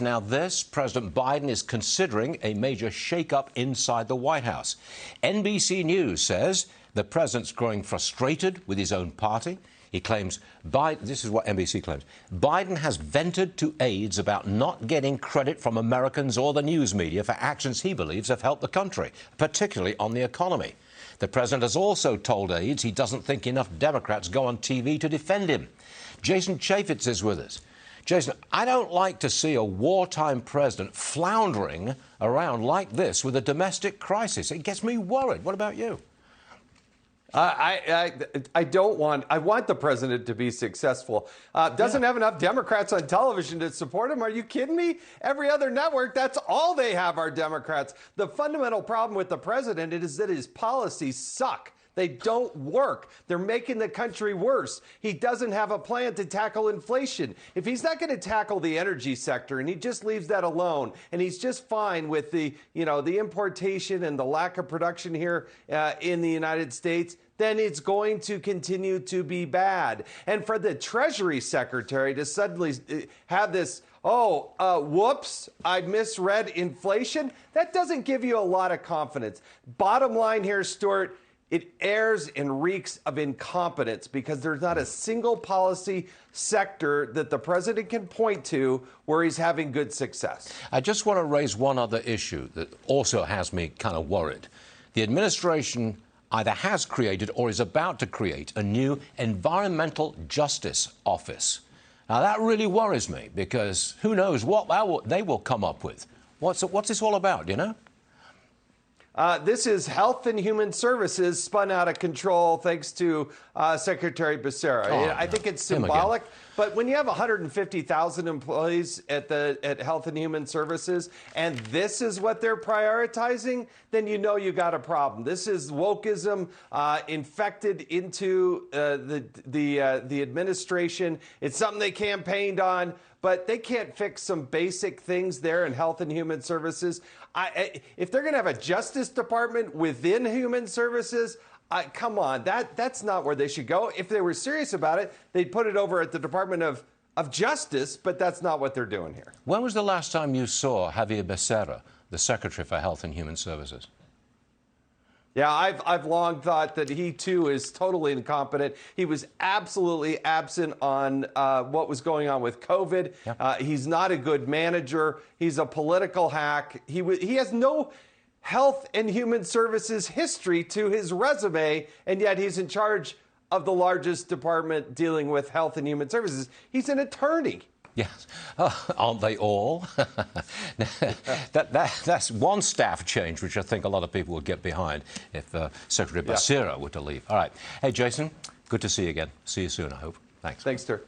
Now this, President Biden is considering a major shakeup inside the White House. NBC News says the president's growing frustrated with his own party. He claims, this is what NBC claims, Biden has vented to aides about not getting credit from Americans or the news media for actions he believes have helped the country, particularly on the economy. The president has also told aides he doesn't think enough Democrats go on TV to defend him. Jason Chaffetz is with us. Jason, I don't like to see a wartime president floundering around like this with a domestic crisis. It gets me worried. What about you? I want the president to be successful. Doesn't have enough Democrats on television to support him. Are you kidding me? Every other network, that's all they have are Democrats. The fundamental problem with the president is that his policies suck. They don't work. They're making the country worse. He doesn't have a plan to tackle inflation. If he's not going to tackle the energy sector and he just leaves that alone and he's just fine with the importation and the lack of production here in the United States, then it's going to continue to be bad. And for the Treasury Secretary to suddenly have this, whoops, I misread inflation, that doesn't give you a lot of confidence. Bottom line here, Stuart, it airs and reeks of incompetence because there's not a single policy sector that the president can point to where he's having good success. I just want to raise one other issue that also has me kind of worried. The administration either has created or is about to create a new environmental justice office. Now, that really worries me because who knows what they will come up with. What's this all about, do you know? This is Health and Human Services spun out of control thanks to Secretary Becerra. I think it's symbolic, but when you have 150,000 employees at Health and Human Services, and this is what they're prioritizing, then you know you got a problem. This is wokeism infected into the administration. It's something they campaigned on, but they can't fix some basic things there in Health and Human Services. If they're going to have a Justice Department within Human Services, come on, that's not where they should go. If they were serious about it, they'd put it over at the Department of Justice, but that's not what they're doing here. When was the last time you saw Javier Becerra, the Secretary for Health and Human Services? Yeah, I've long thought that he, too, is totally incompetent. He was absolutely absent on what was going on with COVID. Yep. He's not a good manager. He's a political hack. He has no Health and Human Services history to his resume, and yet he's in charge of the largest department dealing with Health and Human Services. He's an attorney. Yes. Aren't they all? That's one staff change, which I think a lot of people would get behind if Secretary Becerra were to leave. All right. Hey, Jason, good to see you again. See you soon, I hope. Thanks. Thanks, sir.